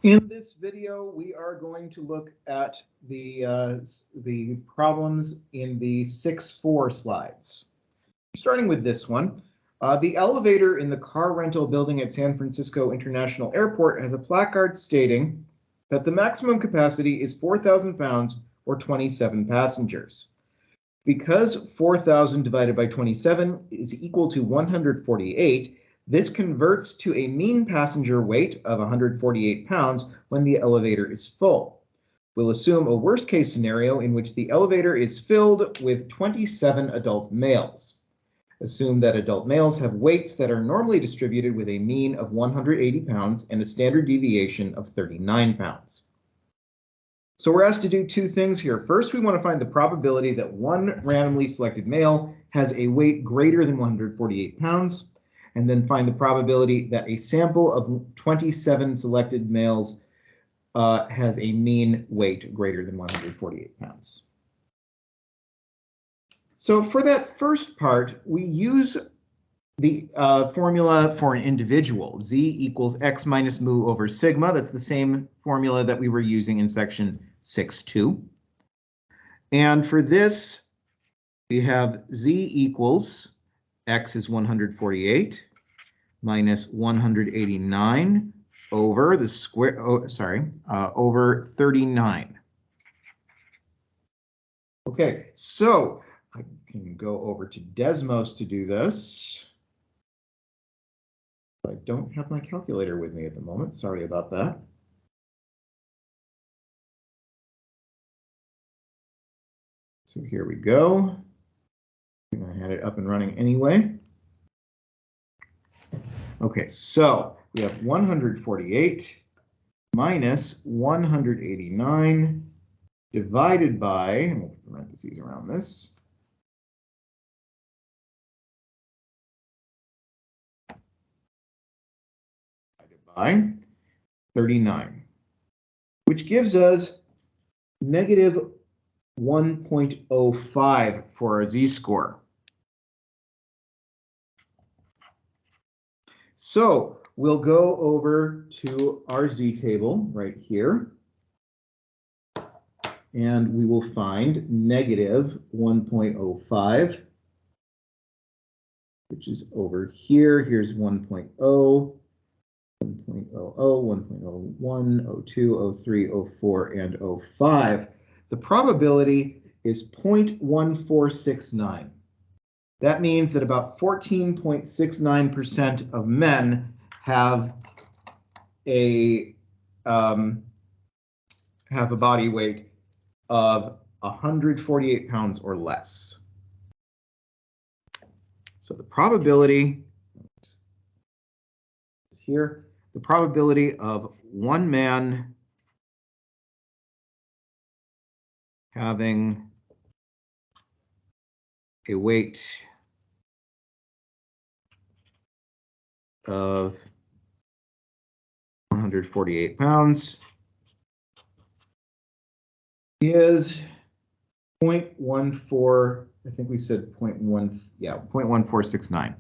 In this video, we are going to look at the problems in the 6-4 slides. Starting with this one, the elevator in the car rental building at San Francisco International Airport has a placard stating that the maximum capacity is 4,000 pounds or 27 passengers. Because 4,000 divided by 27 is equal to 148, this converts to a mean passenger weight of 148 pounds when the elevator is full. We'll assume a worst-case scenario in which the elevator is filled with 27 adult males. Assume that adult males have weights that are normally distributed with a mean of 180 pounds and a standard deviation of 39 pounds. So we're asked to do two things here. First, we want to find the probability that one randomly selected male has a weight greater than 148 pounds. And then find the probability that a sample of 27 selected males has a mean weight greater than 148 pounds. So for that first part, we use the formula for an individual. Z equals X minus mu over sigma. That's the same formula that we were using in section 6.2. And for this, we have Z equals X is 148 minus 189 over the square, over 39. Okay, so I can go over to Desmos to do this. I don't have my calculator with me at the moment. Sorry about that. So here we go. I had it up and running anyway. Okay, so we have 148 minus 189 divided by, and we'll put parentheses around this, divided by 39, which gives us negative 1.05 for our z-score. So we'll go over to our z-table right here, and we will find negative 1.05, which is over here. Here's 1.0, 1.00, 1.01, 02, 03, 04, and 05. The probability is 0.1469. That means that about 14.69% of men have a body weight of 148 pounds or less. So the probability is here. The probability of one man having a weight of 148 pounds is 0.14, I think we said 0.1, yeah, 0.1469.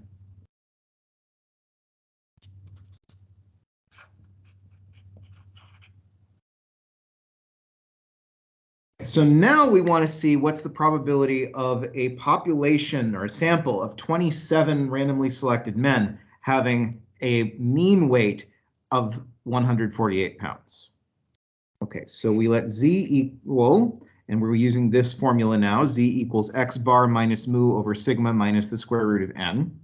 So now we want to see what's the probability of a population or a sample of 27 randomly selected men having a mean weight of 148 pounds. Okay, so we let Z equal, and we're using this formula now, Z equals X bar minus mu over sigma minus the square root of N.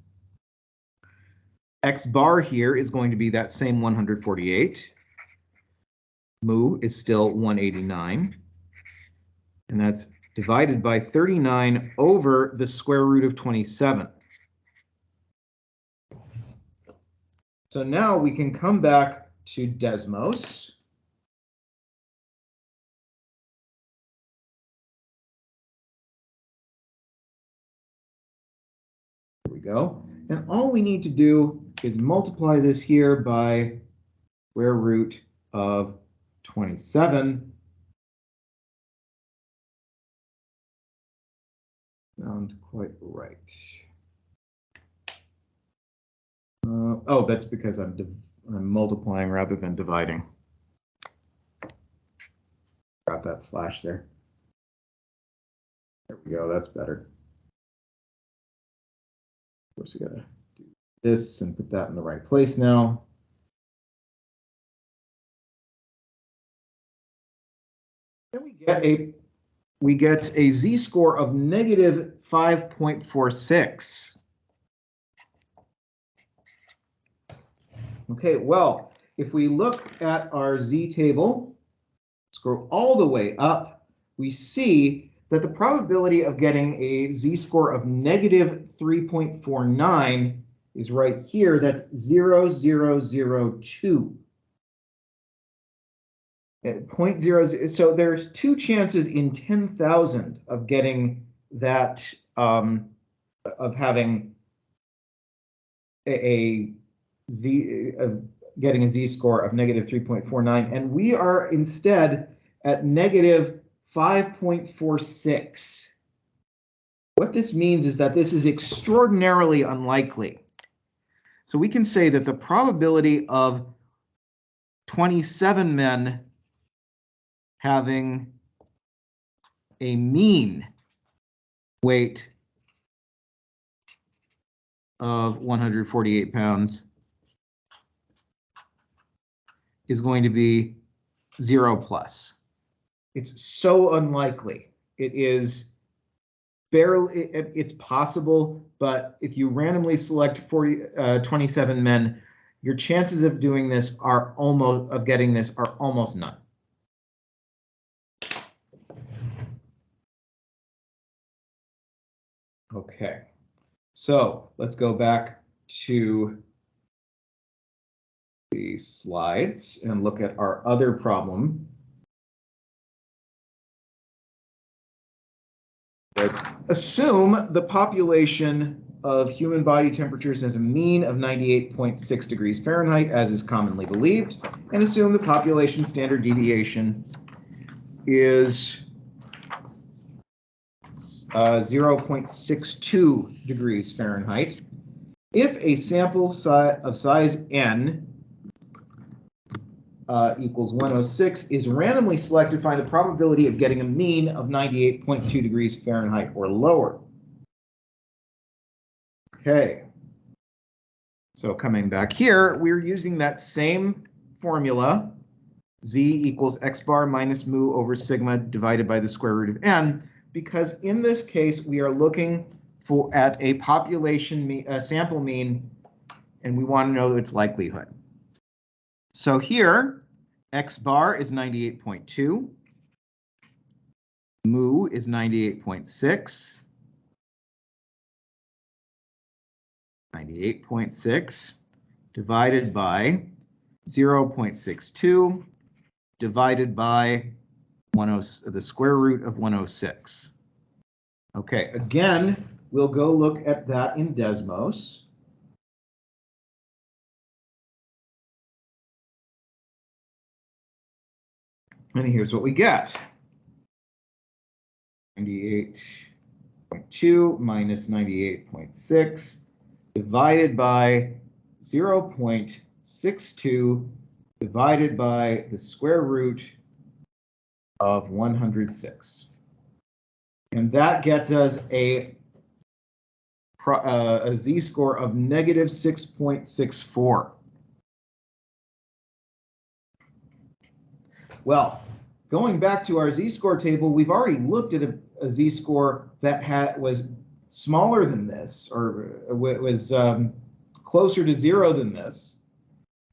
X bar here is going to be that same 148. Mu is still 189. And that's divided by 39 over the square root of 27. So now we can come back to Desmos. There we go. And all we need to do is multiply this here by square root of 27. Sounds quite right. Oh, that's because I'm multiplying rather than dividing. Got that slash there. There we go, that's better. Of course, we gotta do this and put that in the right place now. Then we get a z-score of negative 5.46. Okay, well, if we look at our z-table, scroll all the way up, we see that the probability of getting a z-score of negative 3.49 is right here. That's 0.002. 0.00, so there's 2 chances in 10,000 of getting that, of having a z-score of negative 3.49, and we are instead at negative 5.46. What this means is that this is extraordinarily unlikely. So we can say that the probability of 27 men having a mean weight of 148 pounds is going to be 0+. It's so unlikely. It is barely, it's possible, but if you randomly select 27 men, your chances of doing this are getting this are almost none. Okay, so let's go back to the slides and look at our other problem. Assume the population of human body temperatures has a mean of 98.6 degrees Fahrenheit, as is commonly believed, and assume the population standard deviation is 0.62 degrees Fahrenheit. If a sample of size n equals 106 is randomly selected, find the probability of getting a mean of 98.2 degrees Fahrenheit or lower. Okay, so coming back here, we're using that same formula, z equals x bar minus mu over sigma divided by the square root of n, because in this case, we are looking at a population sample mean, and we want to know its likelihood. So here, x bar is 98.2, mu is 98.6, 98.6 divided by 0.62 divided by the square root of 106. Okay, again, we'll go look at that in Desmos. And here's what we get. 98.2 minus 98.6 divided by 0.62 divided by the square root of 106. And that gets us a z-score of negative 6.64. Well, going back to our z-score table, we've already looked at a z-score that was smaller than this, or was closer to 0 than this.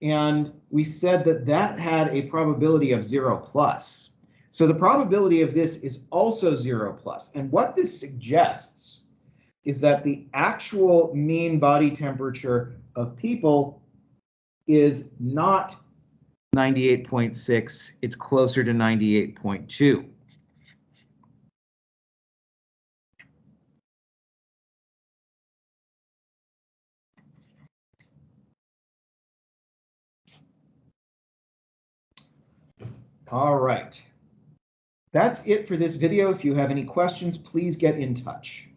And we said that that had a probability of 0+. So the probability of this is also 0+. And what this suggests is that the actual mean body temperature of people is not 98.6, it's closer to 98.2. All right. That's it for this video. If you have any questions, please get in touch.